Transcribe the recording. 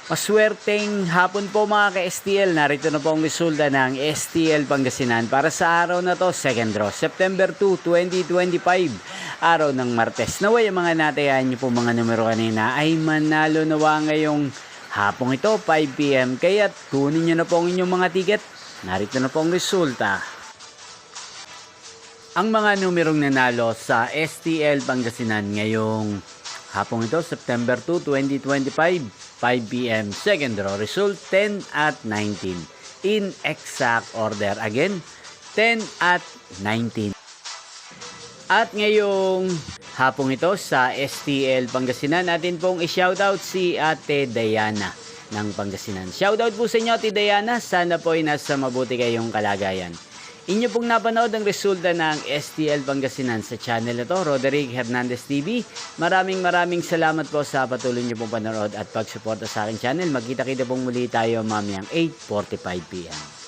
Maswerteng hapon po mga ka-STL. Narito na po ang resulta ng STL Pangasinan para sa araw na to, second draw, September 2, 2025, araw ng Martes. Naway ang mga natayan nyo po mga numero kanina ay manalo nawa ngayong hapong ito, 5 PM. Kaya kunin nyo na po ang inyong mga ticket. Narito na po ang resulta. Ang mga numerong nanalo sa STL Pangasinan ngayong hapong ito, September 2, 2025, 5 PM, second draw, result 10 at 19. In exact order. Again, 10 at 19. At ngayong hapong ito sa STL Pangasinan, natin pong i-shoutout si Ate Diana ng Pangasinan. Shoutout po sa inyo, Ate Diana. Sana po ay nasa mabuti kayong kalagayan. Inyo pong napanood ang resulta ng STL Pangasinan sa channel na to, Roderick Hernandez TV. Maraming salamat po sa patuloy niyo pong panonood at pagsuporta sa aking channel. Magkita-kita pong muli tayo mamayang 8:45 PM.